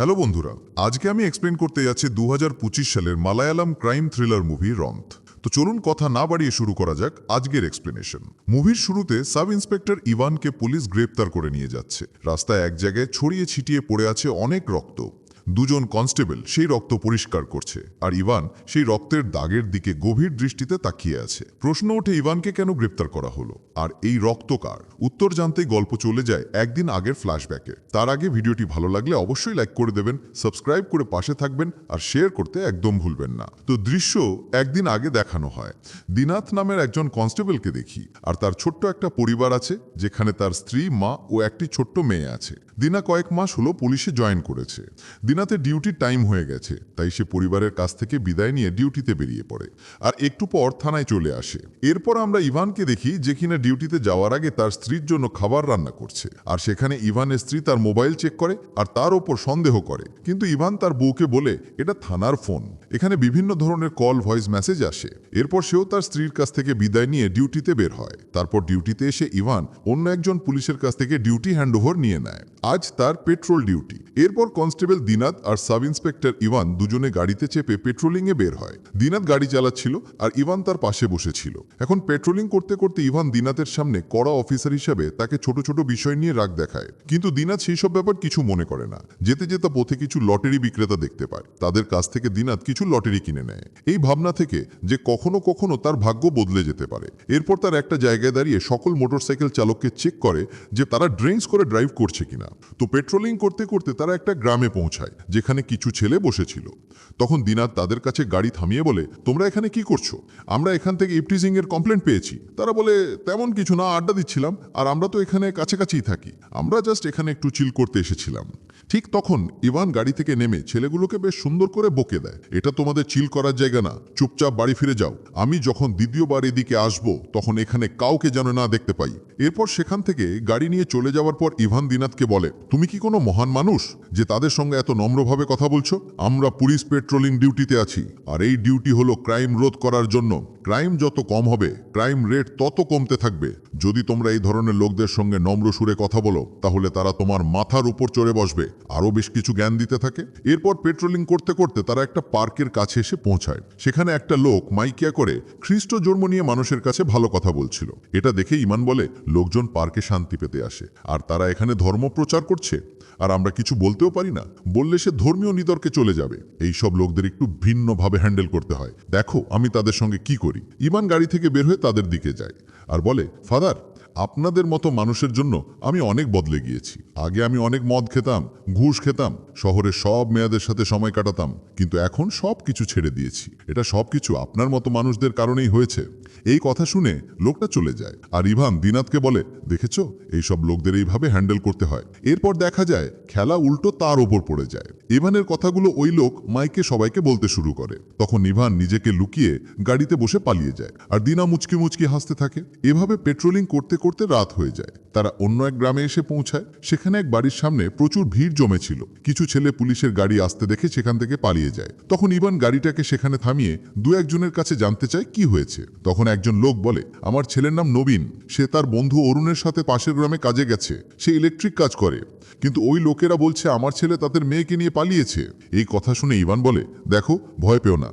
Hello বন্ধুরা, আজকে আমি এক্সপ্লেন করতে যাচ্ছি 2025 সালের মালায়ালাম ক্রাইম থ্রিলার মুভি রন্থ। তো চলুন কথা না বাড়িয়ে শুরু করা যাক আজকের এক্সপ্লেনেশন। মুভির শুরুতে সাব ইন্সপেক্টর ইভানকে পুলিশ গ্রেপ্তার করে নিয়ে যাচ্ছে। রাস্তায় এক জায়গায় ছড়িয়ে ছিটিয়ে পড়ে আছে অনেক রক্ত। দুজন কনস্টেবল সেই রক্ত পরিষ্কার করছে, আর ইভান সেই রক্তের দাগের দিকে গভীর দৃষ্টিতে তাকিয়ে আছে। প্রশ্ন ওঠে, ইভানকে কেন গ্রেপ্তার করা হলো, আর এই রক্ত কার? উত্তর জানতেই গল্প চলে যায় একদিন আগের ফ্ল্যাশব্যাকে। তার আগে ভিডিওটি ভালো লাগলে অবশ্যই লাইক করে দেবেন, সাবস্ক্রাইব করে পাশে থাকবেন, আর শেয়ার করতে একদম ভুলবেন না। তো দৃশ্য একদিন আগে দেখানো হয়। দিনাথ নামের একজন কনস্টেবলকে দেখি, আর তার ছোট্ট একটা পরিবার আছে, যেখানে তার স্ত্রী, মা ও একটি ছোট্ট মেয়ে আছে। দিনা কয়েক মাস হলো পুলিশে জয়েন করেছে। দিনাতের ডিউটির টাইম হয়ে গেছে, তাই সে পরিবারের কাছ থেকে বিদায় নিয়ে ডিউটিতে বেরিয়ে পড়ে, আর একটু পর থানায় চলে আসে। এরপর আমরা ইভানকে দেখি, যে কিনা ডিউটিতে যাওয়ার আগে তার স্ত্রীর জন্য খাবার রান্না করছে। আর সেখানে ইভানের স্ত্রী তার মোবাইল চেক করে আর তার ওপর সন্দেহ করে, কিন্তু ইভান তার বউকে বলে এটা থানার ফোন, এখানে বিভিন্ন ধরনের কল, ভয়েস মেসেজ আসে। এরপর সেও তার স্ত্রীর কাছ থেকে বিদায় নিয়ে ডিউটিতে বের হয়। তারপর ডিউটিতে এসে ইভান অন্য একজন পুলিশের কাছ থেকে ডিউটি হ্যান্ডওভার নিয়ে নেয়। আজ তার পেট্রোল ডিউটি। এরপর কনস্টেবল দিনাত আর সাব ইন্সপেক্টর ইভান দুজনে গাড়িতে চেপে পেট্রোলিংয়ে বের হয়। দিনাত গাড়ি চালাচ্ছিল আর ইভান তার পাশে বসেছিল। এখন পেট্রোলিং করতে করতে ইভান দিনাতের সামনে কড়া অফিসার হিসাবে তাকে ছোট ছোট বিষয় নিয়ে রাগ দেখায়, কিন্তু দিনাত সেই সব ব্যাপার কিছু মনে করে না। যেতে যেতে পথে কিছু লটারি বিক্রেতা দেখতে পায়, তাদের কাছ থেকে দিনাত কিছু লটারি কিনে নেয়, এই ভাবনা থেকে যে কখনো কখনো তার ভাগ্য বদলে যেতে পারে। এরপর তার একটা জায়গায় দাঁড়িয়ে সকল মোটরসাইকেল চালককে চেক করে যে তারা ড্রিঙ্কস করে ড্রাইভ করছে কিনা। তো পেট্রোলিং করতে করতে তারা একটা গ্রামে পৌঁছায়, যেখানে কিছু ছেলে বসেছিল। তখন দিনাত তাদের কাছে গাড়ি থামিয়ে বলে, তোমরা এখানে কি করছো? আমরা এখান থেকে ইপটিজিং এর কমপ্লেন্ট পেয়েছি। তারা বলে, তেমন কিছু না, আড্ডা দিচ্ছিলাম, আর আমরা তো এখানে কাছাকাছিই থাকি, আমরা জাস্ট এখানে একটু চিল করতে এসেছিলাম। ঠিক তখন ইভান গাড়ি থেকে নেমে ছেলেগুলোকে বেশ সুন্দর করে বকে দেয়, এটা তোমাদের চিল করার জায়গা না, চুপচাপ বাড়ি ফিরে যাও। আমি যখন দ্বিতীয়বার এদিকে আসবো তখন এখানে কাউকে যেন না দেখতে পাই। এরপর সেখান থেকে গাড়ি নিয়ে চলে যাওয়ার পর ইভান দিনাতকে বলে, তুমি কি কোনো মহান মানুষ যে তাদের সঙ্গে এত নম্রভাবে কথা বলছো? আমরা পুলিশ পেট্রোলিং ডিউটিতে আছি, আর এই ডিউটি হলো ক্রাইম রোধ করার জন্য। ক্রাইম যত কম হবে, ক্রাইম রেট তত কমতে থাকবে। যদি তোমরা এই ধরনের লোকদের সঙ্গে নম্র সুরে কথা বলো, তাহলে তারা তোমার মাথার উপর চড়ে বসবে, আরও বেশ কিছু জ্ঞান দিতে থাকে। এরপর পেট্রোলিং করতে করতে তারা একটা পার্কের কাছে এসে পৌঁছায়। সেখানে একটা লোক মাইকিয়া করে খ্রিস্ট জন্ম নিয়ে মানুষের কাছে ভালো কথা বলছিল। এটা দেখে ইমান বলে, লোকজন পার্কে শান্তি পেতে আসে, আর তারা এখানে ধর্ম প্রচার করছে, আর আমরা কিছু বলতেও পারি না, বললে সে ধর্মীয় নিতর্কে চলে যাবে। এই সব লোকদের একটু ভিন্নভাবে হ্যান্ডেল করতে হয়, দেখো আমি তাদের সঙ্গে কি করি। ইমান গাড়ি থেকে বের হয়ে তাদের দিকে যায় আর বলে, ফাদার, আপনাদের মতো মানুষের জন্য আমি অনেক বদলে গিয়েছি। আগে আমি অনেক মদ খেতাম, ঘুষ খেতাম, শহরের সব মেয়েদের সাথে সময় কাটাতাম, কিন্তু এখন সব কিছু ছেড়ে দিয়েছি। এটা সব কিছু আপনার মতো মানুষদের কারণেই হয়েছে। এই কথা শুনে লোকটা চলে যায়, আর ইভান দিনাতকে বলে, দেখেছো, এইসব লোকদের এইভাবে হ্যান্ডেল করতে হয়। এরপর দেখা যায় খেলা উল্টো তার ওপর পড়ে যায়। ইভানের কথাগুলো ওই লোক মাইকে সবাইকে বলতে শুরু করে। তখন ইভান নিজেকে লুকিয়ে গাড়িতে বসে পালিয়ে যায়, আর দিনা মুচকি মুচকি হাসতে থাকে। এভাবে পেট্রোলিং করতে করতে রাত হয়ে যায়। তারা অন্য এক গ্রামে এসে পৌঁছায়। সেখানে এক বাড়ির সামনে প্রচুর ভিড় জমেছিল। কিছু ছেলে পুলিশের গাড়ি আসতে দেখে সেখান থেকে পালিয়ে যায়। তখন ইভান গাড়িটাকে সেখানে থামিয়ে দু একজনের কাছে জানতে চায় কি হয়েছে। তখন একজন লোক বলে, আমার ছেলের নাম নবীন, সে তার বন্ধু অরুণের সাথে পাশের গ্রামে কাজে গেছে, সে ইলেকট্রিক কাজ করে, কিন্তু ওই লোকেরা বলছে আমার ছেলে তাদের মেয়েকে নিয়ে পালিয়েছে। এই কথা শুনে ইভান বলে, দেখো, ভয় পেও না,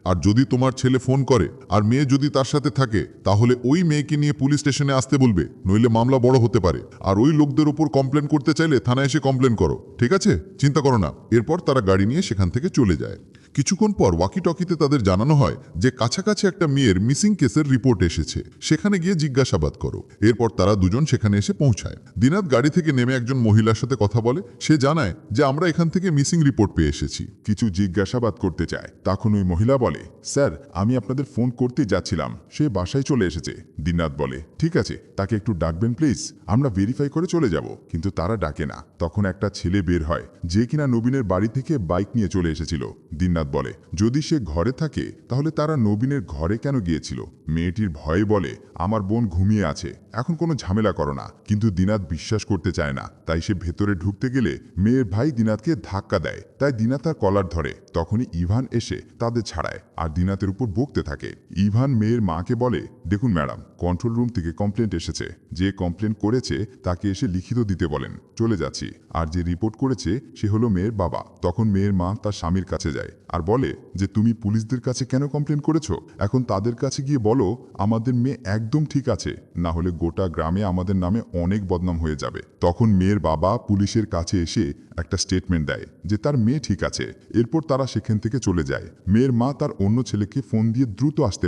আর যদি তোমার ছেলে ফোন করে আর মেয়ে যদি তার সাথে থাকে, তাহলে ওই মেয়েকে নিয়ে পুলিশ স্টেশনে আসতে বলবে, নইলে মামলা বড় হতে পারে। আর ওই লোকদের উপর কমপ্লেন করতে চাইলে থানায় এসে কমপ্লেন করো, ঠিক আছে? চিন্তা করো না। এরপর তারা গাড়ি নিয়ে সেখান থেকে চলে যায়। কিছুক্ষণ পর ওয়াকি টকিতে তাদের জানানো হয় যে কাছাকাছি একটা মেয়ের মিসিং কেসের রিপোর্ট এসেছে, সেখানে গিয়ে জিজ্ঞাসাবাদ করো। এরপর তারা দুজন সেখানে এসে পৌঁছায়। দিনাত গাড়ি থেকে নেমে একজন মহিলার সাথে কথা বলে। সে জানায় যে আমরা এখান থেকে মিসিং রিপোর্ট পেয়ে এসেছি, কিছু জিজ্ঞাসাবাদ করতে চায়। তখন ওই মহিলা বলে, স্যার, আমি আপনাদের ফোন করতে যাচ্ছিলাম, সে বাসায় চলে এসেছে। দিননাথ বলে, ঠিক আছে, তাকে একটু ডাকবেন প্লিজ, আমরা ভেরিফাই করে চলে যাব। কিন্তু তারা ডাকে না। তখন একটা ছেলে বের হয়, যে কিনা নবীনের বাড়ি থেকে বাইক নিয়ে চলে এসেছিল। দিননাথ দিনাত বলে যদি সে ঘরে থাকে তাহলে তারা নবীনের ঘরে কেন গিয়েছিল। মেয়েটির ভয়ে বলে আমার বোন ঘুমিয়ে আছে, এখন কোনো ঝামেলা করো না। কিন্তু দিনাত বিশ্বাস করতে চায় না, তাই সে ভেতরে ঢুকতে গেলে মেয়ের ভাই দিনাতকে ধাক্কা দেয়। তাই দিনাত তার কলার ধরে। তখনই ইভান এসে তাদের ছাড়ায় আর দিনাতের উপর বকতে থাকে। ইভান মেয়ের মাকে বলে দেখুন ম্যাডাম, কন্ট্রোল রুম থেকে কমপ্লেন্ট এসেছে, যে কমপ্লেন করেছে তাকে এসে লিখিত দিতে বলেন, চলে যাচ্ছি। আর যে রিপোর্ট করেছে সে হলো মেয়ের বাবা। তখন মেয়ের মা তার স্বামীর কাছে যায় আর বলে যে তুমি পুলিশদের কাছে কেন কমপ্লেন করেছো, এখন তাদের কাছে গিয়ে বলো আমাদের মেয়ে একদম ঠিক আছে, না হলে গোটা গ্রামে আমাদের নামে অনেক বদনাম হয়ে যাবে। তখন মেয়ের বাবা পুলিশের কাছে এসে একটা স্টেটমেন্ট দেয় যে তার মেয়ে ঠিক আছে। এরপর তারা সেখান থেকে চলে যায়। মেয়ের মা তার অন্য ছেলেকে ফোন দিয়ে দ্রুত আসতে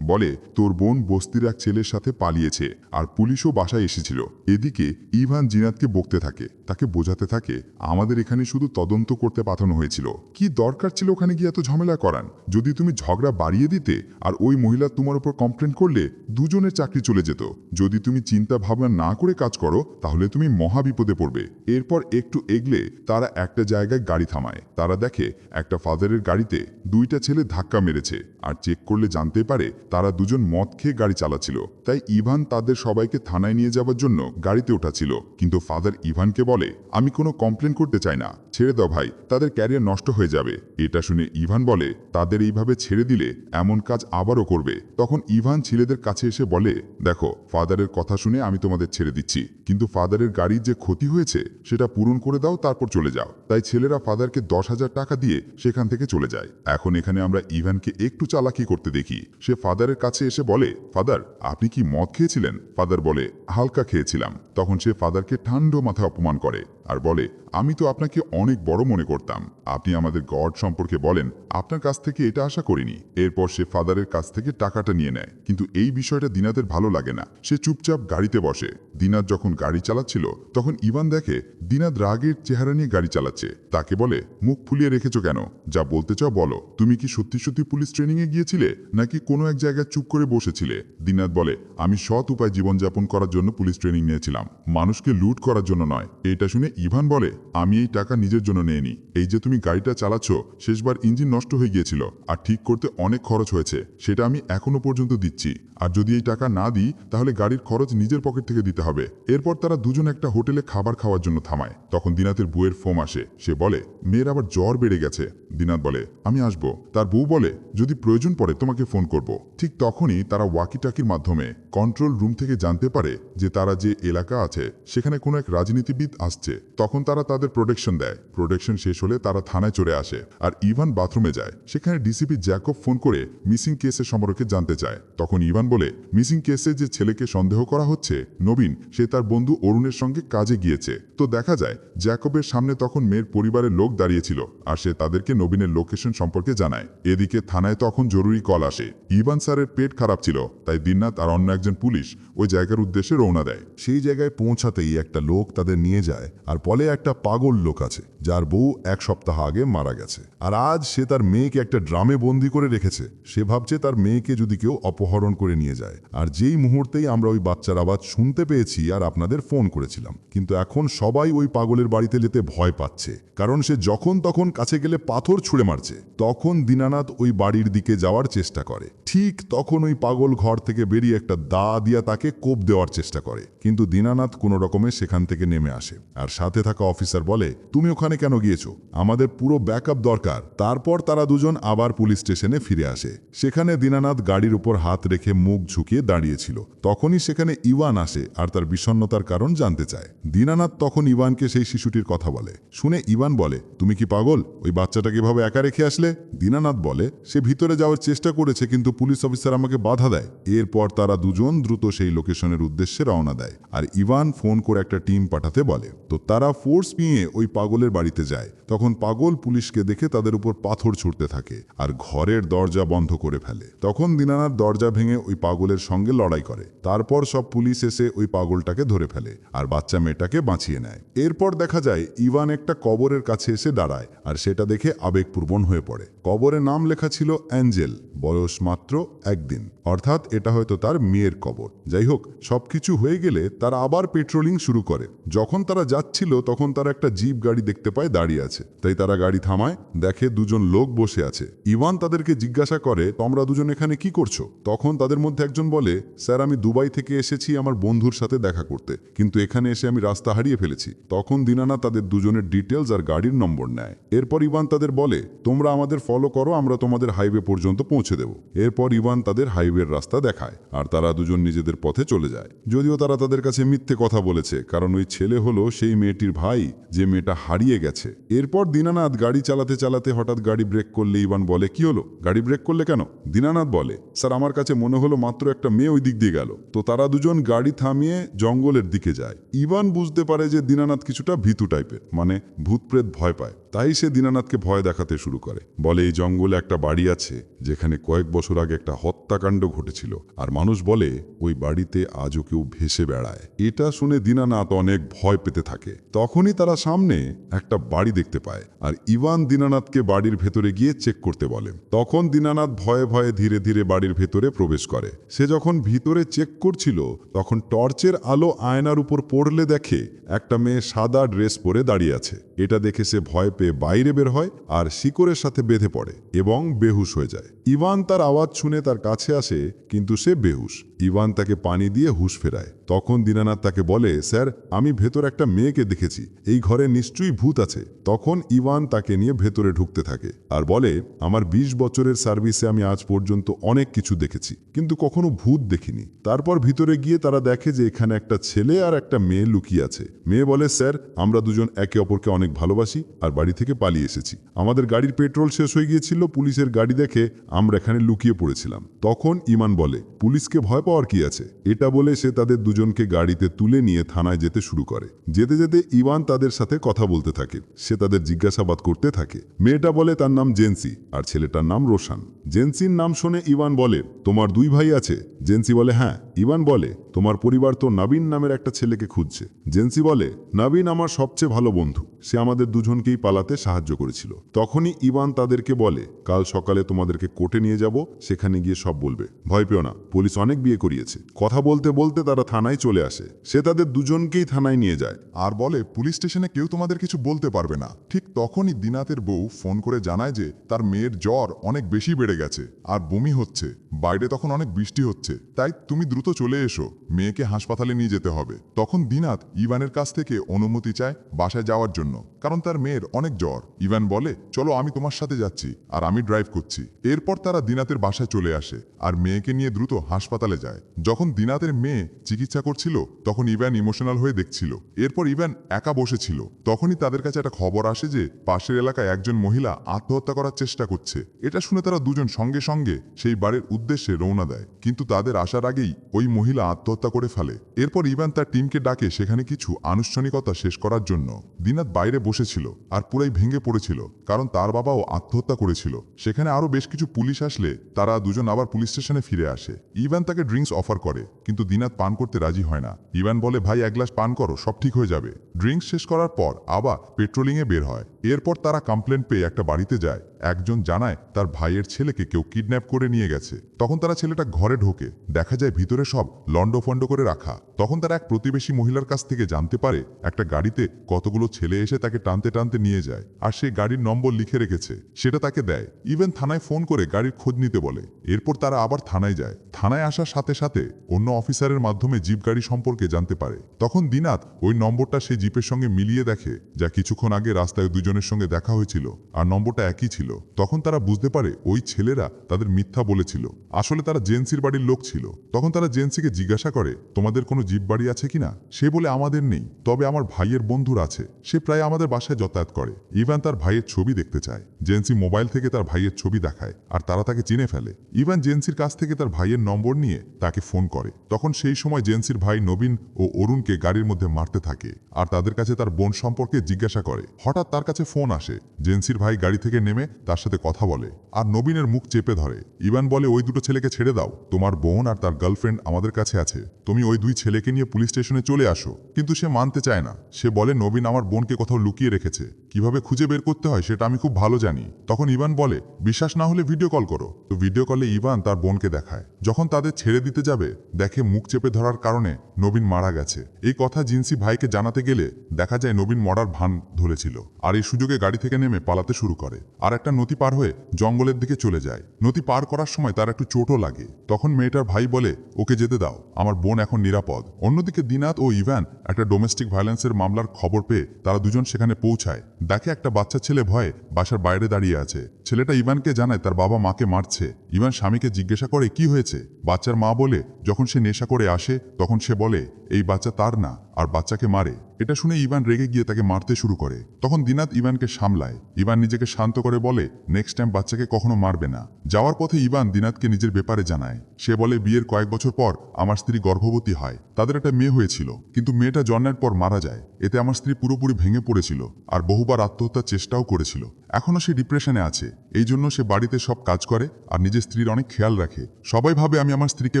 বলে তোর বোন বস্তির এক ছেলের সাথে পালিয়েছে আর পুলিশও বাসায় এসেছিল। এদিকে ইভান জিনাতকে বকতে থাকে, তাকে বোঝাতে থাকে আমাদের এখানে শুধু তদন্ত করতে পাঠানো হয়েছিল, কি দরকার ছিল ওখানে গিয়ে এত ঝামেলা করান। যদি তুমি ঝগড়া বাড়িয়ে দিতে আর ওই মহিলা তোমার উপর কমপ্লেন করলে দুজনের চাকরি চলে যেত। যদি তুমি চিন্তা ভাবনা না করে কাজ করো তাহলে তুমি মহা বিপদে পড়বে। এরপর একটু এগলে তারা একটা জায়গায় গাড়ি থামায়। তারা দেখে একটা ফাদারের গাড়িতে দুইটা ছেলে ধাক্কা মেরেছে আর চেক করলে জানতে পারে তারা দুজন মদ খেয়ে গাড়ি চালাচ্ছিল। তাই ইভান তাদের সবাইকে থানায় নিয়ে যাওয়ার জন্য গাড়িতে ওঠাছিল, কিন্তু ফাদার ইভানকে বলে আমি কোনো কমপ্লেন করতে চাই না, ছেড়ে দাও ভাই, তাদের ক্যারিয়ার নষ্ট হয়ে যাবে। এটা শুনে ইভান বলে তাদের এইভাবে ছেড়ে দিলে এমন কাজ আবারও করবে। তখন ইভান ছেলেদের কাছে এসে বলে দেখো ফাদারের কথা শুনে আমি তোমাদের ছেড়ে দিচ্ছি, কিন্তু ফাদারের গাড়ির যে ক্ষতি হয়েছে সেটা পূরণ করে দাও, তারপর চলে যাও। তাই ছেলেরা ফাদারকে 10,000 টাকা দিয়ে সেখান থেকে চলে যায়। এখন এখানে আমরা ইভানকে একটু চালাকি করতে দেখি। সে ফাদারের কাছে এসে বলে ফাদার আপনি কি মদ খেয়েছিলেন? ফাদার বলে হালকা খেয়েছিলাম। তখন সে ফাদারকে ঠান্ডা মাথায় অপমান করে আর বলে আমি তো আপনাকে অনেক বড় মনে করতাম, আপনি আমাদের গড সম্পর্কে বলেন, আপনার কাছ থেকে এটা আশা করিনি। এরপর সে ফাদারের কাছ থেকে টাকাটা নিয়ে নেয়, কিন্তু এই বিষয়টা দিনাতের ভালো লাগে না। সে চুপচাপ গাড়িতে বসে। দিনাত যখন গাড়ি চালাচ্ছিল তখন ইভান দেখে দিনাত রাগের চেহারা নিয়ে গাড়ি চালাচ্ছে। তাকে বলে মুখ ফুলিয়ে রেখেছো কেন, যা বলতে চাও বলো, তুমি কি সত্যি সত্যি পুলিশ ট্রেনিংয়ে গিয়েছিলে নাকি কোনো এক জায়গায় চুপ করে বসেছিলে? দিনাত বলে আমি সৎ উপায় জীবনযাপন করার জন্য পুলিশ ট্রেনিং নিয়েছিলাম, মানুষকে লুট করার জন্য নয়। এটা শুনে ইভান বলে আমি এই টাকা নিজের জন্য নেইনি, এই যে তুমি গাড়িটা চালাচ্ছ শেষবার ইঞ্জিন নষ্ট হয়ে গিয়েছিল আর ঠিক করতে অনেক খরচ হয়েছে, সেটা আমি এখনো পর্যন্ত দিচ্ছি। আর যদি এই টাকা না দিই তাহলে গাড়ির খরচ নিজের পকেট থেকে দিতে হবে। এরপর তারা দুজন একটা হোটেলে খাবার খাওয়ার জন্য থামায়। তখন দিনাতের বউয়ের ফোন আসে। সে বলে মেয়ের আবার জ্বর বেড়ে গেছে। দিনাত বলে আমি আসবো। তার বউ বলে যদি প্রয়োজন পড়ে তোমাকে ফোন করব। ঠিক তখনই তারা ওয়াকিটাকির মাধ্যমে কন্ট্রোল রুম থেকে জানতে পারে যে তারা যে এলাকা আছে সেখানে কোনো এক রাজনীতিবিদ আসছে। তখন তারা তাদের প্রোটেকশন দেয়। প্রোটেকশন শেষ হলে তারা থানায় চলে আসে আর ইভান বাথরুমে যায়। সেখানে ডিসিপি জ্যাকব ফোন করে মিসিং কেসের সম্পর্কে জানতে চায়। তখন ইভান বলে মিসিং কেসে যে ছেলেকে সন্দেহ করা হচ্ছে নবীন, সে তার বন্ধু অরুণের সঙ্গে কাজে গিয়েছে। তো দেখা যায় জ্যাকবের সামনে তখন মেয়ের পরিবারের লোক দাঁড়িয়েছিল আর সে তাদেরকে নবীনের লোকেশন সম্পর্কে জানায়। এদিকে থানায় তখন জরুরি কল আসে। ইভান স্যারের পেট খারাপ ছিল, তাই দিননাথ আর অন্য একজন পুলিশ ওই জায়গার উদ্দেশ্যে রওনা দেয়। সেই জায়গায় পৌঁছাতেই একটা লোক তাদের নিয়ে যায় আর বলে একটা পাগল লোক আছে যার বউ 1 সপ্তাহ আগে মারা গেছে, আর আজ সে তার মেয়েকে একটা ড্রামে বন্দি করে রেখেছে। সে ভাবছে তার মেয়েকে যদি কেউ অপহরণ করে নিয়ে যায়। আর যেই মুহূর্তেই আমরা ওই বাচ্চার আওয়াজ শুনতে পেয়েছি আর আপনাদের ফোন করেছিলাম, কিন্তু এখন সবাই ওই পাগলের বাড়িতে যেতে ভয় পাচ্ছে, কারণ সে যখন তখন কাছে গেলে পাথর ছুঁড়ে মারছে। তখন দীনানাথ ওই বাড়ির দিকে যাওয়ার চেষ্টা করে। ঠিক তখন ওই পাগল ঘর থেকে বেরিয়ে একটা দা দিয়া তাকে কোপ দেওয়ার চেষ্টা করে, কিন্তু দীনানাথ কোনো রকমে সেখান থেকে নেমে আসে। আর সাথে থাকা অফিসার বলে তুমি ওখানে কেন গিয়েছো, আমাদের পুরো ব্যাকআপ দরকার। তারপর তারা দুজন আবার পুলিশ স্টেশনে ফিরে আসে। সেখানে দীনানাথ গাড়ির উপর হাত রেখে মুখ ঝুঁকিয়ে দাঁড়িয়েছিল। তখনই সেখানে ইভান আসে আর তার বিষণ্ণতার কারণ জানতে চায়। দীনানাথ তখন ইভানকে সেই শিশুটির কথা বলে। শুনে ইভান বলে তুমি কি পাগল, ওই বাচ্চাটাকে এভাবে একা রেখে আসলে? দীনানাথ বলে সে ভিতরে যাওয়ার চেষ্টা করেছে, কিন্তু পুলিশ অফিসার আমাকে বাধা দেয়। এরপর তারা দুজন দ্রুত সেই লোকেশনের উদ্দেশ্যে রওনা দেয় আর ইভান ফোন করে একটা টিম পাঠাতে বলে। তো তারা ফোর্স নিয়ে ওই পাগলের বাড়িতে যায়। তখন পাগল পুলিশকে দেখে তাদের উপর পাথর ছুঁড়তে থাকে আর ঘরের দরজা বন্ধ করে ফেলে। তখন দীনানাথ দরজা ভেঙে ওই পাগলের সঙ্গে লড়াই করে। তারপর সব পুলিশ এসে ওই পাগলটাকে ধরে ফেলে আর বাচ্চা মেয়েটাকে বাঁচিয়ে নেয়। এরপর দেখা যায় ইভান একটা কবরের কাছে এসে দাঁড়ায় আর সেটা দেখে আবেগপ্রবণ হয়ে পড়ে। কবরে নাম লেখা ছিল অ্যাঞ্জেল, বয়স মাত্র 1 দিন, অর্থাৎ এটা হয়তো তার মেয়ের কবর। যাই হোক, সবকিছু হয়ে গেলে তারা আবার পেট্রোলিং শুরু করে। যখন তারা যাচ্ছিল তখন তারা একটা জিপ গাড়ি দেখতে পায় দাঁড়িয়ে আছে, তাই তারা গাড়ি থামায়, দেখে দুজন লোক বসে আছে। ইভান তাদেরকে জিজ্ঞাসা করে, তোমরা দুজন এখানে কি করছো? তখন তাদের মধ্যে একজন বলে, স্যার আমি দুবাই থেকে এসেছি আমার বন্ধুর সাথে দেখা করতে, কিন্তু এখানে এসে আমি রাস্তা হারিয়ে ফেলেছি। তখন দিনানাথ তাদের দুজনের ডিটেলস আর গাড়ির নম্বর নেয়। এরপর ইভান তাদের বলে, তোমরা আমাদের ফলো করো, আমরা তোমাদের হাইওয়ে পর্যন্ত পৌঁছে দেব। এরপর ইভান তাদের হাইওয়ের রাস্তা দেখায় আর তারা দুজন নিজেদের পথে চলে যায়। যদিও তারা তাদের কাছে মিথ্যে কথা বলেছে, কারণ ওই ছেলে হলো সেই মেয়েটির ভাই যে মেয়েটা হারিয়ে গেছে। এরপর দীনানাথ গাড়ি চালাতে চালাতে হঠাৎ গাড়ি ব্রেক করলে ইভান বলে, কি হলো, গাড়ি ব্রেক করলে কেন? দীনানাথ বলে, স্যার আমার কাছে মনে হলো মাত্র একটা মেয়ে ওই দিক দিয়ে গেল। তো তারা দুজন গাড়ি থামিয়ে জঙ্গলের দিকে যায়। ইভান বুঝতে পারে যে দীনানাথ কিছুটা ভীতু টাইপের, মানে ভূতপ্রেত ভয় পায়, তাই সে দীনানাথকে ভয় দেখাতে শুরু করে। বলে এই জঙ্গলে একটা বাড়ি আছে যেখানে কয়েক বছর আগে একটা হত্যাকাণ্ড ঘটেছিল, আর মানুষ বলে ওই বাড়িতে আজও কেউ ভেসে বেড়ায়। এটা শুনে দীনানাথ অনেক ভয় পেতে থাকে। তখনই তারা সামনে একটা বাড়ি দেখতে পায় আর ইভান দীনানাথকে বাড়ির ভেতরে গিয়ে চেক করতে বলে। তখন দীনানাথ ভয়ে ভয়ে ধীরে ধীরে বাড়ির ভেতরে প্রবেশ করে। সে যখন ভিতরে চেক করছিল তখন টর্চের আলো আয়নার উপর পড়লে দেখে একটা মেয়ে সাদা ড্রেস পরে দাঁড়িয়ে আছে। এটা দেখে সে ভয় পেয়ে বাইরে বের হয় আর শিকড়ের সাথে বেঁধে পড়ে এবং বেহুশ হয়ে যায়। ইভান তার আওয়াজ শুনে তার কাছে আসে, কিন্তু সে বেহুশ। ইভান তাকে পানি দিয়ে হুঁশ ফেরায়। তখন দীনানাথ তাকে বলে, স্যার আমি ভেতর একটা মেয়েকে দেখেছি, এই ঘরে নিশ্চয়ই ভূত আছে। তখন ইভান তাকে নিয়ে ভেতরে ঢুকতে থাকে আর বলে, আমার 20 বছরের সার্ভিসে আমি আজ পর্যন্ত অনেক কিছু দেখেছি, কিন্তু কখনো ভূত দেখিনি। তারপর ভিতরে গিয়ে তারা দেখে যে এখানে একটা ছেলে আর একটা মেয়ে লুকিয়ে আছে। মেয়ে বলে, স্যার আমরা দুজন একে অপরকে অনেক ভালোবাসি আর বাড়ি থেকে পালিয়ে এসেছি। আমাদের গাড়ির পেট্রোল শেষ হয়ে গিয়েছিল, পুলিশের গাড়ি দেখে আমরা এখানে লুকিয়ে পড়েছিলাম। তখন ইমান বলে, পুলিশকে ভয় পাওয়ার কি আছে? এটা বলে সে তাদের দুজনকে গাড়িতে তুলে নিয়ে থানায় যেতে শুরু করে। যেতে যেতে ইভান তাদের সাথে কথা বলতে থাকে। সে তাদের জিজ্ঞাসাবাদ করতে থাকে। মেয়েটা বলে তার নাম জেন্সি আর ছেলেটার নাম রোশান। জেন্সির নাম শুনে ইভান বলে, তোমার 2 ভাই আছে? জেন্সি বলে, হ্যাঁ। ইভান বলে, তোমার পরিবার তো নবীন নামের একটা ছেলেকে খুঁজছে। জেন্সি বলে, নবীন আমার সবচেয়ে ভালো বন্ধু, সে আমাদের দুজনকেই পালাতে সাহায্য করেছিল। তখনই ইভান তাদেরকে বলে, কাল সকালে তোমাদেরকে কোর্টে নিয়ে যাব, সেখানে গিয়ে সব বলবে। ভয় পেও না, পুলিশ অনেক বিয়ে করিয়েছে। কথা বলতে বলতে তারা থানায় চলে আসে। সে তাদের দুজনকেই থানায় নিয়ে যায় আর বলে, পুলিশ স্টেশনে কেউ তোমাদের কিছু বলতে পারবে না। ঠিক তখনই দিনাতের বউ ফোন করে জানায় যে তার মেয়ের জ্বর অনেক বেশি বেড়ে গেছে আর বমি হচ্ছে। বাইরে তখন অনেক বৃষ্টি হচ্ছে, তাই তুমি দ্রুত চলে এসো, মেয়েকে হাসপাতালে নিয়ে যেতে হবে। তখন দিনাত ইভানের কাছ থেকে অনুমতি চায় বাসায় যাওয়ার জন্য, কারণ তার মেয়ের অনেক জ্বর। ইভান বলে, চলো আমি তোমার সাথে যাচ্ছি আর আমি ড্রাইভ করছি। এরপর তারা দিনাতের বাসায় চলে আসে আর মেয়েকে নিয়ে দ্রুত হাসপাতালে যায়। যখন দিনাতের মেয়ে চিকিৎসা করছিল তখন ইভান ইমোশনাল হয়ে দেখছিল। এরপর ইভান একা বসেছিল। তখনই তাদের কাছে একটা খবর আসে যে পাশের এলাকায় একজন মহিলা আত্মহত্যা করার চেষ্টা করছে। এটা শুনে তারা দুজন সঙ্গে সঙ্গে সেই বাড়ির উদ্দেশ্যে রওনা দেয়, কিন্তু তাদের আসার আগেই ওই মহিলা আত্মহত্যা করে ফেলে। এরপর ইভান তার টিমকে ডাকে সেখানে কিছু আনুষ্ঠানিকতা শেষ করার জন্য। দিনাত বাইরে বসেছিল আর পুরাই ভেঙে পড়েছিল, কারণ তার বাবাও আত্মহত্যা করেছিল। সেখানে আরো বেশ কিছু পুলিশ আসলে তারা দুজন আবার পুলিশ স্টেশনে ফিরে আসে। ইভান তাকে ড্রিঙ্কস অফার করে, কিন্তু দিনাত পান করতে রাজি হয় না। ইভান বলে, ভাই 1 গ্লাস পান করো, সব ঠিক হয়ে যাবে। ড্রিঙ্কস শেষ করার পর আবার পেট্রোলিংয়ে বের হয়। এরপর তারা কমপ্লেন পেয়ে একটা বাড়িতে যায়। একজন জানায় তার ভাইয়ের ছেলেকে কেউ কিডন্যাপ করে নিয়ে গেছে। তখন তারা ছেলেটা ঘরে ঢোকে, দেখা যায় ভিতরে সব লন্ডফন্ড করে রাখা। তখন তারা এক প্রতিবেশী মহিলার কাছ থেকে জানতে পারে একটা গাড়িতে কতগুলো ছেলে এসে তাকে টানতে টানতে নিয়ে যায়, আর সেই গাড়ির নম্বর লিখে রেখেছে, সেটা তাকে দেয়। ইভেন থানায় ফোন করে গাড়ির খোঁজ নিতে বলে। এরপর তারা আবার থানায় যায়। থানায় আসার সাথে সাথে অন্য অফিসারের মাধ্যমে জিপ গাড়ি সম্পর্কে জানতে পারে। তখন দিনাত ওই নম্বরটা সেই জিপের সঙ্গে মিলিয়ে দেখে, যা কিছুক্ষণ আগে রাস্তায় দুজনের সঙ্গে দেখা হয়েছিল, আর নম্বরটা একই ছিল। তখন তারা বুঝতে পারে ওই ছেলেরা তাদের মিথ্যা বলেছিল, আসলে তারা জেন্সির বাড়ির লোক ছিল। তখন তারা জেন্সিকে জিজ্ঞাসা করে, তোমাদের কোনো জিপ বাড়ি আছে কিনা? সে বলে, আমাদের নেই, তবে আমার ভাইয়ের বন্ধুর আছে, সে প্রায় আমাদের বাসায় যাতায়াত করে। ইভান তার ভাইয়ের ছবি দেখতে চায়। জেন্সি মোবাইল থেকে তার ভাইয়ের ছবি দেখায় আর তারা তাকে চিনে ফেলে। ইভান জেন্সির কাছ থেকে তার ভাইয়ের নম্বর নিয়ে তাকে ফোন করে। তখন সেই সময় জেন্সির ভাই নবীন ও অরুণকে গাড়ির মধ্যে মারতে থাকে আর তাদের কাছে তার বোন সম্পর্কে জিজ্ঞাসা করে। হঠাৎ তার কাছে ফোন আসে। জেন্সির ভাই গাড়ি থেকে নেমে তার সাথে কথা বলে আর নবীনের মুখ চেপে ধরে। ইভান বলে ওই দুটো ছেলেকে ছেড়ে দাও, তোমার বোন আর তার গার্লফ্রেন্ড আমাদের কাছে আছে, তুমি ওই দুই ছেলেকে নিয়ে পুলিশ স্টেশনে চলে আসো। কিন্তু সে মানতে চায় না। সে বলে নবীন আমার বোনকে কোথাও লুকিয়ে রেখেছে, কিভাবে খুঁজে বের করতে হয় সেটা আমি খুব ভালো জানি। তখন ইভান বলে বিশ্বাস না হলে ভিডিও কল করো। তো ভিডিও কলে ইভান তার বোনকে দেখায়। যখন তাদের ছেড়ে দিতে যাবে দেখে মুখ চেপে ধরার কারণে নবীন মারা গেছে। এই কথা জিন্সি ভাইকে জানাতে গেলে দেখা যায় নবীন মরার ভান ধরেছিল আর এই সুযোগে গাড়ি থেকে নেমে পালাতে শুরু করে আর একটা নদী পার হয়ে জঙ্গলের দিকে চলে যায়। নদী পার করার সময় তার একটু চোটও লাগে। তখন মেয়েটার ভাই বলে ওকে যেতে দাও, আমার বোন এখন নিরাপদ। অন্যদিকে দিনাত ও ইভান একটা ডোমেস্টিক ভায়োলেন্সের মামলার খবর পেয়ে তারা দুজন সেখানে পৌঁছায়। দেখে একটা বাচ্চা ছেলে ভয়ে বাসার বাইরে দাঁড়িয়ে আছে। ছেলেটা ইভানকে জানায় তার বাবা মাকে মারছে। ইভান স্বামীকে জিজ্ঞাসা করে কি হয়েছে। বাচ্চার মা বলে যখন সে নেশা করে আসে তখন সে বলে এই বাচ্চা তার না আর বাচ্চাকে মারে। এটা শুনে ইভান রেগে গিয়ে তাকে মারতে শুরু করে। তখন দিনাত ইভানকে সামলায়। ইভান নিজেকে শান্ত করে বলে নেক্সট টাইম বাচ্চাকে কখনো মারবে না। যাওয়ার পথে ইভান দিনাতকে নিজের ব্যাপারে জানায়। সে বলে বিয়ের কয়েক বছর পর আমার স্ত্রী গর্ভবতী হয়। তাদের একটা মেয়ে হয়েছিল, কিন্তু মেয়েটা জন্মের পর মারা যায়। এতে আমার স্ত্রী পুরোপুরি ভেঙে পড়েছিল আর বহুবার আত্মহত্যার চেষ্টাও করেছিল। এখনও সে ডিপ্রেশনে আছে। এই জন্য সে বাড়িতে সব কাজ করে আর নিজের স্ত্রীর অনেক খেয়াল রাখে। সবাই ভাবে আমি আমার স্ত্রীকে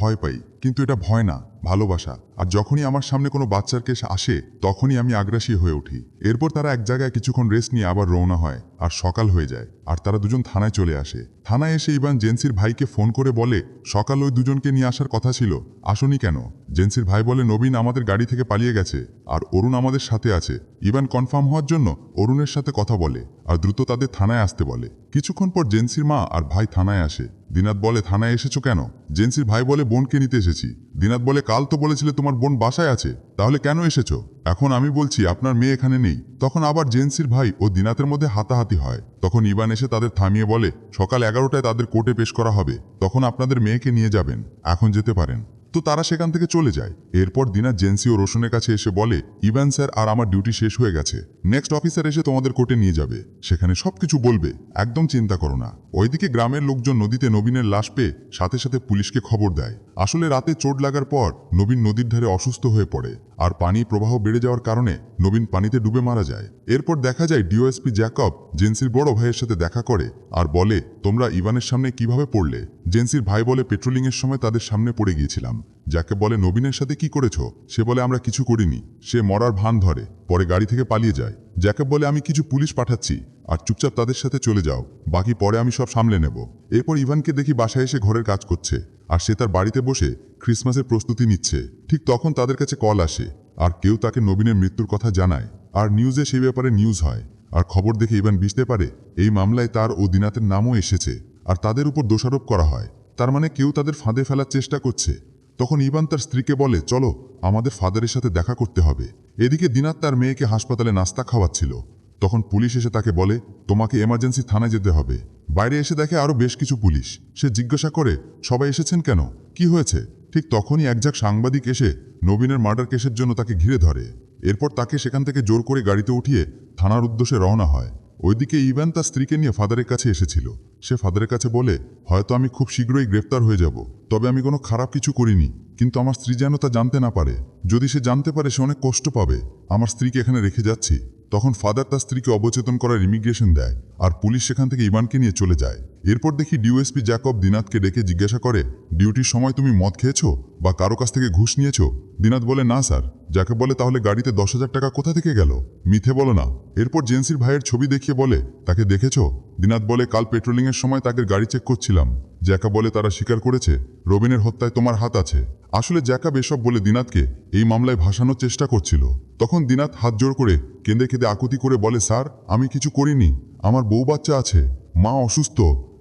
ভয় পাই, কিন্তু এটা ভয় না, ভালোবাসা। আর যখনই আমার সামনে কোনো বাচ্চার কেস আসে তখনই আমি আগ্রাসী হয়ে উঠি। এরপর তারা এক জায়গায় কিছুক্ষণ রেস্ট নিয়ে আবার রওনা হয় আর সকাল হয়ে যায় আর তারা দুজন থানায় চলে আসে। থানায় এসে ইভান জেন্সির ভাইকে ফোন করে বলে সকাল ওই দুজনকে নিয়ে আসার কথা ছিল, আসনি কেন? জেন্সির ভাই বলে নবীন আমাদের গাড়ি থেকে পালিয়ে গেছে আর অরুণ আমাদের সাথে আছে। ইভান কনফার্ম হওয়ার জন্য অরুণের সাথে কথা বলে আর দ্রুত তাদের থানায় আসতে বলে। কিছুক্ষণ পর জেন্সির মা আর ভাই থানায় আসে। দিনাত বলে থানায় এসেছো কেন? জেন্সির ভাই বলে বোনকে নিতে এসেছি। দিনাত বলে কাল তো বলেছিলে তোমার বোন বাসায় আছে, তাহলে কেন এসেছো? এখন আমি বলছি আপনার মেয়ে এখানে নেই। তখন আবার জেন্সির ভাই ও দিনাতের মধ্যে হাতাহাতি হয়। তখন ইভান এসে তাদের থামিয়ে বলে সকাল 11টায় তাদের কোর্টে পেশ করা হবে, তখন আপনাদের মেয়েকে নিয়ে যাবেন, এখন যেতে পারেন। তো তারা সেখান থেকে চলে যায়। এরপর দিনাত জেন্সি ও রোশনের কাছে এসে বলে ইভান স্যার আর আমার ডিউটি শেষ হয়ে গেছে, নেক্সট অফিসার এসে তোমাদের কোর্টে নিয়ে যাবে, সেখানে সবকিছু বলবে, একদম চিন্তা করো না। ওইদিকে গ্রামের লোকজন নদীতে নবীনের লাশ পেয়ে সাথে সাথে পুলিশকে খবর দেয়। আসলে রাতে চোট লাগার পর নবীন নদীর ধারে অসুস্থ হয়ে পড়ে আর পানি প্রবাহ বেড়ে যাওয়ার কারণে নবীন পানিতে ডুবে মারা যায়। এরপর দেখা যায় ডিওএসপি জ্যাকব জেন্সির বড় ভাইয়ের সাথে দেখা করে আর বলে তোমরা ইভানের সামনে কিভাবে পড়লে? জেন্সির ভাই বলে পেট্রোলিংয়ের সময় তাদের সামনে পড়ে গিয়েছিলাম। যাকে বলে নবীনের সাথে কি করেছো? সে বলে আমরা কিছু করিনি। সে মরার ভান ধরে, পরে গাড়ি থেকে পালিয়ে যায়। জ্যাকব বলে আমি কিছু পুলিশ পাঠাচ্ছি আর চুপচাপ তাদের সাথে চলে যাও, বাকি পরে আমি সব সামলে নেব। এরপর ইভানকে দেখি বাসায় এসে ঘরের কাজ করছে আর সে তার বাড়িতে বসে ক্রিসমাসের প্রস্তুতি নিচ্ছে। ঠিক তখন তাদের কাছে কল আসে আর কেউ তাকে নবীনের মৃত্যুর কথা জানায় আর নিউজে সেই ব্যাপারে নিউজ হয়। আর খবর দেখে ইভান বুঝতে পারে এই মামলায় তার ও দিনাতের নামও এসেছে আর তাদের উপর দোষারোপ করা হয়। তার মানে কেউ তাদের ফাঁদে ফেলার চেষ্টা করছে। তখন ইভান তার স্ত্রীকে বলে চলো আমাদের ফাদারের সাথে দেখা করতে হবে। এদিকে দিনাত তার মেয়েকে হাসপাতালে নাস্তা খাওয়াচ্ছিল। তখন পুলিশ এসে তাকে বলে তোমাকে এমার্জেন্সি থানায় যেতে হবে। বাইরে এসে দেখে আরও বেশ কিছু পুলিশ। সে জিজ্ঞাসা করে সবাই এসেছেন কেন, কি হয়েছে? ঠিক তখনই একঝাঁক সাংবাদিক এসে নবীনের মার্ডার কেসের জন্য তাকে ঘিরে ধরে। এরপর তাকে সেখান থেকে জোর করে গাড়িতে উঠিয়ে থানার উদ্দেশ্যে রওনা হয়। ওইদিকে ইভান তার স্ত্রীকে নিয়ে ফাদারের কাছে এসেছিল। সে ফাদারের কাছে বলে হয়তো আমি খুব শীঘ্রই গ্রেফতার হয়ে যাব, তবে আমি কোনো খারাপ কিছু করিনি, কিন্তু আমার স্ত্রী যেন তা জানতে না পারে। যদি সে জানতে পারে সে অনেক কষ্ট পাবে। আমার স্ত্রীকে এখানে রেখে যাচ্ছি। তখন ফাদার তার স্ত্রীকে অবচেতন করার ইমিগ্রেশন দেয় আর পুলিশ সেখান থেকে ইভানকে নিয়ে চলে যায়। এরপর দেখি ডিওএসপি জ্যাকব দিনাতকে ডেকে জিজ্ঞাসা করে ডিউটির সময় তুমি মদ খেয়েছো বা কারো কাছ থেকে ঘুষ নিয়েছো? দিনাত বলে না স্যার। জ্যাকব বলে তাহলে গাড়িতে 10,000 টাকা কোথা থেকে গেল? মিথ্যে বলো না। এরপর জেন্সির ভাইয়ের ছবি দেখিয়ে বলে তাকে দেখেছো? দিনাত বলে কাল পেট্রোলিংয়ের সময় তাদের গাড়ি চেক করছিলাম। জ্যাকব বলে তারা স্বীকার করেছে রবিনের হত্যায় তোমার হাত আছে। আসলে জ্যাকব এসব বলে দিনাতকে এই মামলায় ভাসানোর চেষ্টা করছিল। তখন দিনাত হাত জোড় করে কেঁদে কেঁদে আকুতি করে বলে স্যার আমি কিছু করিনি, আমার বউ বাচ্চা আছে, মা অসুস্থ,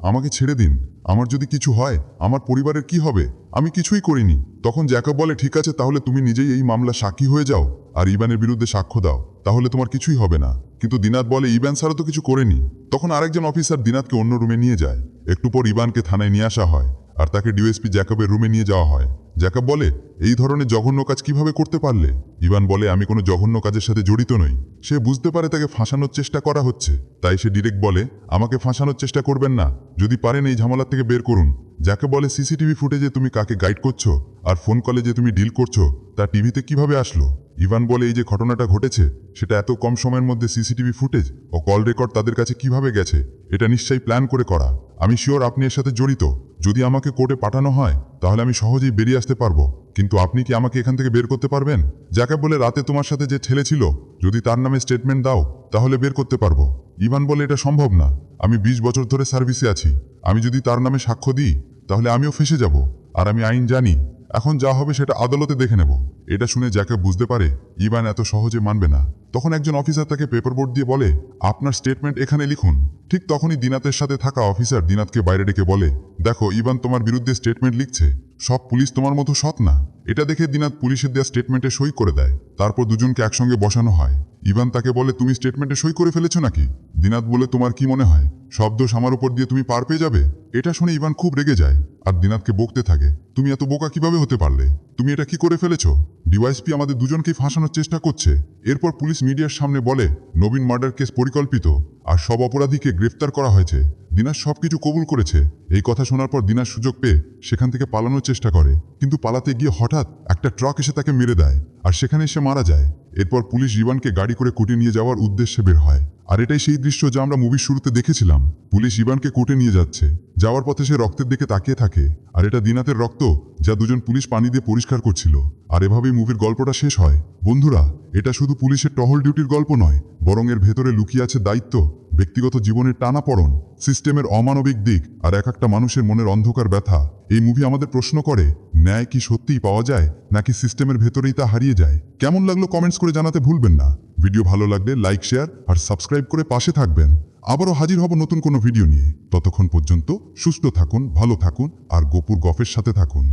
আমাকে ছেড়ে দিন। আমার যদি কিছু হয় আমার পরিবারের কি হবে? আমি কিছুই করিনি। তখন জ্যাকব বলে ঠিক আছে, তাহলে তুমি নিজেই এই মামলা সাক্ষী হয়ে যাও আর ইভানের বিরুদ্ধে সাক্ষ্য দাও, তাহলে তোমার কিছুই হবে না। কিন্তু দিনাত বলে ইভান স্যারও তো কিছু করেনি। তখন আরেকজন অফিসার দিনাতকে অন্য রুমে নিয়ে যায়। একটু পর ইভানকে থানায় নিয়ে আসা হয় আর তাকে ডিওএসপি জ্যাকবের রুমে নিয়ে যাওয়া হয়। জ্যাকব বলে এই ধরনের জঘন্য কাজ কিভাবে করতে পারলে? ইভান বলে আমি কোনো জঘন্য কাজের সাথে জড়িত নই। সে বুঝতে পারে তাকে ফাঁসানোর চেষ্টা করা হচ্ছে, তাই সে ডিরেক্ট বলে আমাকে ফাঁসানোর চেষ্টা করবেন না, যদি পারেন এই ঝামেলা থেকে বের করুন। যাকে বলে সিসিটিভি ফুটেজে তুমি কাকে গাইড করছো আর ফোন কলে যে তুমি ডিল করছো তা টিভিতে কিভাবে আসলো? ইভান বলে এই যে ঘটনাটা ঘটেছে সেটা এত কম সময়ের মধ্যে সিসিটিভি ফুটেজ ও কল রেকর্ড তাদের কাছে কিভাবে গেছে এটা নিশ্চয়ই প্ল্যান করে করা। আমি শিওর আপনি এর সাথে জড়িত। যদি আমাকে কোর্টে পাঠানো হয় তাহলে আমি সহজেই বেরিয়ে আসতে পারবো, কিন্তু আপনি কি আমাকে এখান থেকে বের করতে পারবেন? যাকে বলে রাতে তোমার সাথে যে ছেলে ছিল, যদি তার নামে স্টেটমেন্ট দাও তাহলে বের করতে পারবো। ইভান বলে এটা সম্ভব না, আমি 20 বছর ধরে সার্ভিসে আছি, আমি যদি তার নামে সাক্ষ্য দিই তাহলে আমিও ফেঁসে যাব, আর আমি আইন জানি, এখন যা হবে সেটা আদালতে দেখে নেব। এটা শুনে জ্যাকব বুঝতে পারে ইভান এত সহজে মানবে না। তখন একজন অফিসার তাকে পেপারবোর্ড দিয়ে বলে, আপনার স্টেটমেন্ট এখানে লিখুন। ঠিক তখনই দিনাতের সাথে থাকা অফিসার দিনাতকে বাইরে ডেকে বলে, দেখো ইভান তোমার বিরুদ্ধে স্টেটমেন্ট লিখছে, সব পুলিশ তোমার মতো সৎ না। এটা দেখে দিনাত পুলিশের দেওয়া স্টেটমেন্টে সই করে দেয়। তারপর দুজনকে একসঙ্গে বসানো হয়। ইভান তাকে বলে, তুমি স্টেটমেন্টে সই করে ফেলেছো নাকি? দিনাত বলে, তোমার কি মনে হয় সব দোষ আমার উপর দিয়ে তুমি পার পেয়ে যাবে? এটা শুনে ইভান খুব রেগে যায় আর দিনাতকে বকতে থাকে, তুমি এত বোকা কিভাবে হতে পারলে? তুমি এটা কি করে ফেলেছো? ডিওয়াইএসপি আমাদের দুজনকেই ফাঁসানোর চেষ্টা করছে। এরপর পুলিশ মিডিয়ার সামনে বলে, নবীন মার্ডার কেস পরিকল্পিত আর সব অপরাধীকে গ্রেফতার করা হয়েছে। দিনাত সবকিছু কবুল করেছে। এই কথা শোনার পর দিনাত সুযোগ পেয়ে সেখান থেকে পালানোর চেষ্টা করে, কিন্তু পালাতে গিয়ে হঠাৎ একটা ট্রাক এসে তাকে মেরে দেয় আর সেখানে সে মারা যায়। এরপর পুলিশ ইভানকে গাড়ি করে কোর্টে নিয়ে যাওয়ার উদ্দেশ্যে বের হয়। আর এটাই সেই দৃশ্য যা আমরা মুভির শুরুতে দেখেছিলাম। পুলিশ ইভানকে কোর্টে নিয়ে যাচ্ছে, যাওয়ার পথে সে রক্তের দিকে তাকিয়ে থাকে, আর এটা দিনাতের রক্ত যা দুজন পুলিশ পানি দিয়ে পরিষ্কার করছিল। আর এভাবেই মুভির গল্পটা শেষ হয়। বন্ধুরা, এটা শুধু পুলিশের টহল ডিউটির গল্প নয়, বরং এর ভেতরে লুকিয়ে আছে দায়িত্ব, ব্যক্তিগত জীবনের টানাপড়ন, সিস্টেমের অমানবিক দিক আর এক একটা মানুষের মনের অন্ধকার ব্যথা। এই মুভি আমাদের প্রশ্ন করে, ন্যায় কি সত্যিই পাওয়া যায়, নাকি সিস্টেমের ভেতরেই তা হারিয়ে যায়? কেমন লাগলো কমেন্টস করে জানাতে ভুলবেন না। ভিডিও ভালো লাগলে লাইক, শেয়ার আর সাবস্ক্রাইব করে পাশে থাকবেন। আবারও হাজির হব নতুন কোনো ভিডিও নিয়ে। ততক্ষণ পর্যন্ত সুস্থ থাকুন, ভালো থাকুন আর গোপুর গফের সাথে থাকুন।